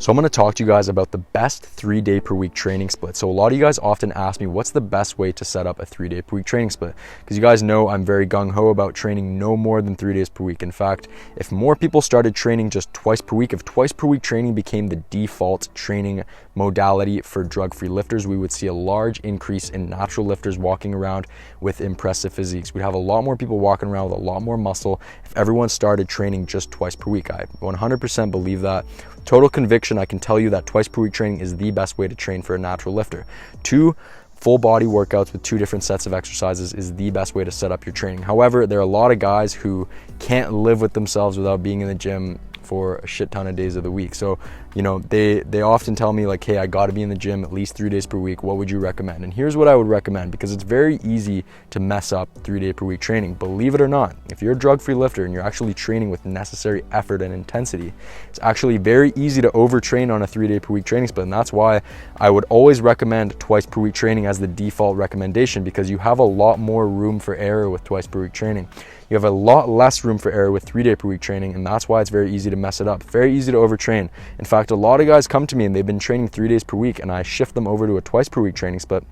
So I'm going to talk to you guys about the best 3-day per week training split. So a lot of you guys often ask me, what's the best way to set up a 3-day per week training split? Because you guys know I'm very gung-ho about training no more than 3 days per week. In fact, if more people started training just twice per week, if twice per week training became the default training modality for drug-free lifters, we would see a large increase in natural lifters walking around with impressive physiques. We'd have a lot more people walking around with a lot more muscle if everyone started training just twice per week. I 100% believe that. Total conviction, I can tell you that twice per week training is the best way to train for a natural lifter. 2 full body workouts with 2 different sets of exercises is the best way to set up your training. However, there are a lot of guys who can't live with themselves without being in the gym for a shit ton of days of the week. So, you know, they often tell me like, hey, I got to be in the gym at least 3 days per week. What would you recommend? And here's what I would recommend, because it's very easy to mess up 3-day per week training. Believe it or not, if you're a drug-free lifter and you're actually training with necessary effort and intensity, it's actually very easy to overtrain on a 3-day per week training split. And that's why I would always recommend twice per week training as the default recommendation, because you have a lot more room for error with twice per week training. You have a lot less room for error with 3-day per week training, and that's why it's very easy to mess it up. Very easy to overtrain. In fact, a lot of guys come to me and they've been training 3 days per week, and I shift them over to a twice per week training split.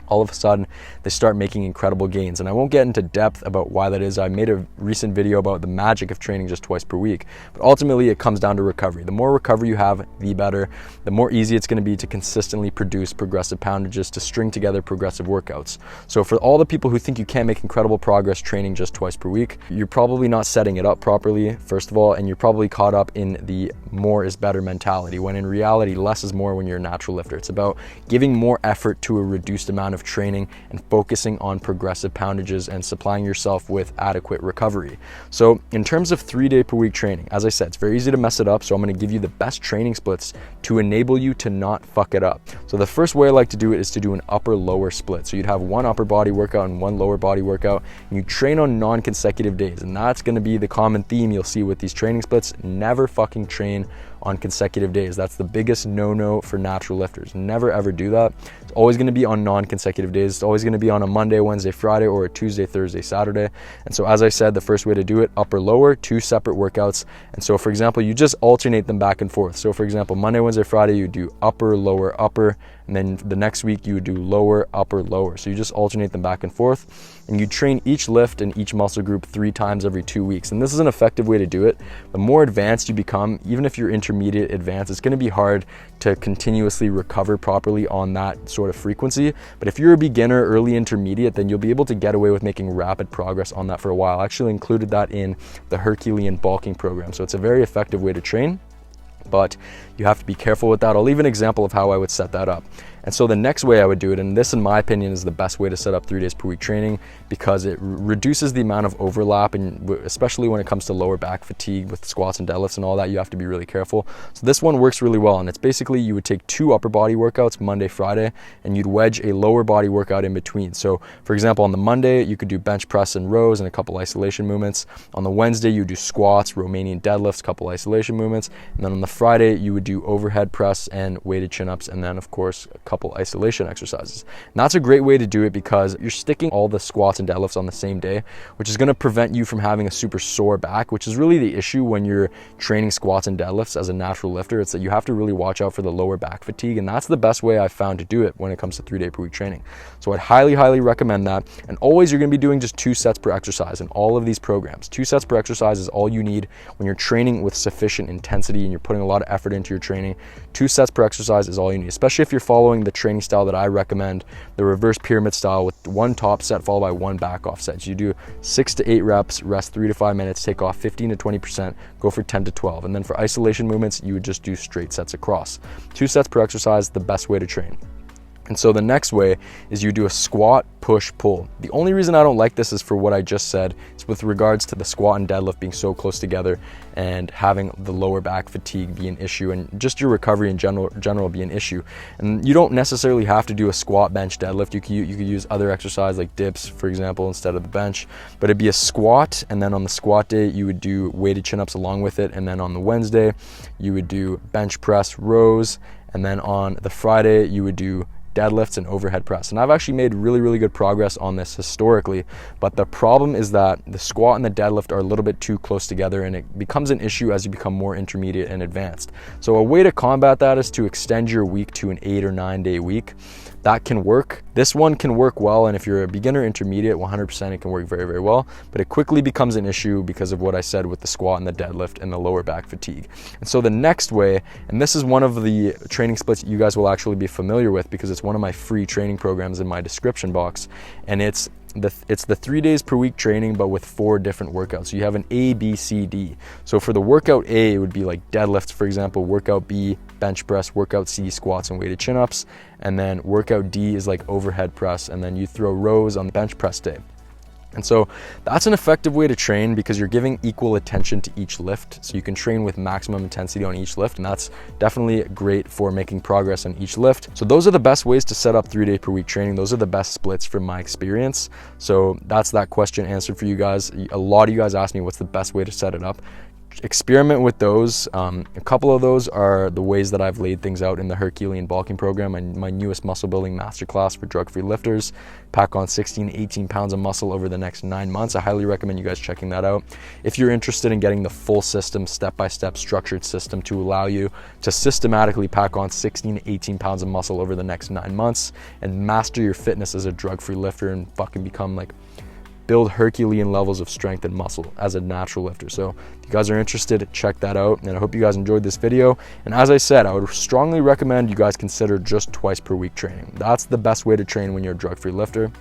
All of a sudden, they start making incredible gains. And I won't get into depth about why that is. I made a recent video about the magic of training just twice per week. But ultimately, it comes down to recovery. The more recovery you have, the better. The more easy it's going to be to consistently produce progressive poundages, to string together progressive workouts. So for all the people who think you can't make incredible progress training just twice per week, you're probably not setting it up properly, first of all, and you're probably caught up in the more is better mentality, when in reality, less is more when you're a natural lifter. It's about giving more effort to a reduced amount of training and focusing on progressive poundages and supplying yourself with adequate recovery. So in terms of 3-day per week training, as I said, it's very easy to mess it up. So I'm going to give you the best training splits to enable you to not fuck it up. So the first way I like to do it is to do an upper lower split. So you'd have one upper body workout and one lower body workout, and you train on non-consecutive days. And that's going to be the common theme you'll see with these training splits. Never fucking train on consecutive days. That's the biggest no-no for natural lifters. Never ever do that. It's always going to be on non-consecutive days. It's always going to be on a Monday, Wednesday, Friday, or a Tuesday, Thursday, Saturday. And so as I said, the first way to do it, upper lower, 2 separate workouts. And so for example, you just alternate them back and forth. So for example, Monday, Wednesday, Friday, you do upper, lower, upper, and then the next week you would do lower, upper, lower. So you just alternate them back and forth, and you train each lift and each muscle group 3 times every 2 weeks. And this is an effective way to do it. The more advanced you become, even if you're intermediate advanced, it's going to be hard to continuously recover properly on that sort of frequency. But if you're a beginner, early intermediate, then you'll be able to get away with making rapid progress on that for a while. I actually included that in the Herculean bulking program. So it's a very effective way to train, but you have to be careful with that. I'll leave an example of how I would set that up. And so the next way I would do it, and this in my opinion is the best way to set up 3 days per week training, because it reduces the amount of overlap, and especially when it comes to lower back fatigue with squats and deadlifts and all that, you have to be really careful. So this one works really well, and it's basically you would take 2 upper body workouts Monday, Friday, and you'd wedge a lower body workout in between. So for example, on the Monday, you could do bench press and rows and a couple isolation movements. On the Wednesday, you do squats, Romanian deadlifts, couple isolation movements. And then on the Friday, you would do overhead press and weighted chin-ups, and then of course a couple isolation exercises. And that's a great way to do it, because you're sticking all the squats and deadlifts on the same day, which is going to prevent you from having a super sore back, which is really the issue when you're training squats and deadlifts as a natural lifter. It's that you have to really watch out for the lower back fatigue, and that's the best way I've found to do it when it comes to 3-day per week training. So I'd highly recommend that. And always you're going to be doing just 2 sets per exercise in all of these programs. 2 sets per exercise is all you need when you're training with sufficient intensity and you're putting a lot of effort into your training. 2 sets per exercise is all you need, especially if you're following the training style that I recommend, the reverse pyramid style, with 1 top set followed by 1 back off set. So you do 6 to 8 reps, rest 3 to 5 minutes, take off 15 to 20%, go for 10 to 12. And then for isolation movements, you would just do straight sets across. 2 sets per exercise, the best way to train. And so the next way is you do a squat, push, pull. The only reason I don't like this is for what I just said. It's with regards to the squat and deadlift being so close together and having the lower back fatigue be an issue, and just your recovery in general be an issue. And you don't necessarily have to do a squat, bench, deadlift. You could use other exercise like dips, for example, instead of the bench. But it'd be a squat, and then on the squat day, you would do weighted chin-ups along with it. And then on the Wednesday, you would do bench press, rows. And then on the Friday, you would do deadlifts and overhead press. And I've actually made really good progress on this historically, but the problem is that the squat and the deadlift are a little bit too close together, and it becomes an issue as you become more intermediate and advanced. So a way to combat that is to extend your week to an 8 or 9 day week. That can work. This one can work well, and if you're a beginner intermediate, 100% it can work very well, but it quickly becomes an issue because of what I said with the squat and the deadlift and the lower back fatigue. And so the next way, and this is one of the training splits you guys will actually be familiar with because it's one of my free training programs in my description box, and it's the 3 days per week training, but with 4 different workouts. So you have an A, B, C, D. So for the workout A, it would be like deadlifts, for example. Workout B, bench press. Workout C, squats and weighted chin-ups. And then workout D is like overhead press. And then you throw rows on the bench press day. And so that's an effective way to train because you're giving equal attention to each lift. So you can train with maximum intensity on each lift, and that's definitely great for making progress on each lift. So those are the best ways to set up 3 day per week training. Those are the best splits from my experience. So that's that question answered for you guys. A lot of you guys asked me what's the best way to set it up. Experiment with those. A couple of those are the ways that I've laid things out in the Herculean bulking program and my newest muscle building masterclass for drug-free lifters. Pack on 16 to 18 pounds of muscle over the next 9 months. I highly recommend you guys checking that out. If you're interested in getting the full system, step-by-step structured system to allow you to systematically pack on 16 to 18 pounds of muscle over the next 9 months and master your fitness as a drug-free lifter and fucking become like build Herculean levels of strength and muscle as a natural lifter. So if you guys are interested, check that out. And I hope you guys enjoyed this video. And as I said, I would strongly recommend you guys consider just twice per week training. That's the best way to train when you're a drug-free lifter.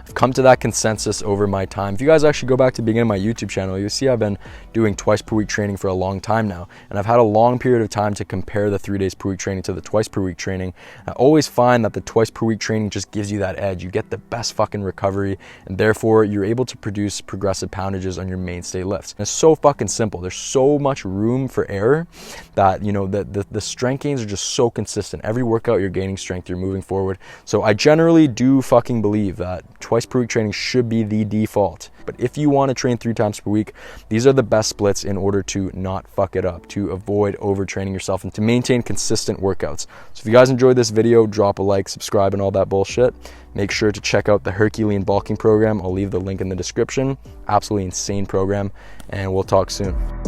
I've come to that consensus over my time. If you guys actually go back to the beginning of my YouTube channel, you'll see I've been doing twice per week training for a long time now. And I've had a long period of time to compare the 3 days per week training to the twice per week training. I always find that the twice per week training just gives you that edge. You get the best fucking recovery, and therefore you're able to produce progressive poundages on your mainstay lifts. And it's so fucking simple. There's so much room for error that, you know, the strength gains are just so consistent. Every workout you're gaining strength, you're moving forward. So I generally do fucking believe that twice per week training should be the default. But if you want to train 3 times per week, these are the best splits in order to not fuck it up, to avoid overtraining yourself and to maintain consistent workouts. So if you guys enjoyed this video, drop a like, subscribe, and all that bullshit. Make sure to check out the Herculean bulking program. I'll leave the link in the description. Absolutely insane program, and we'll talk soon.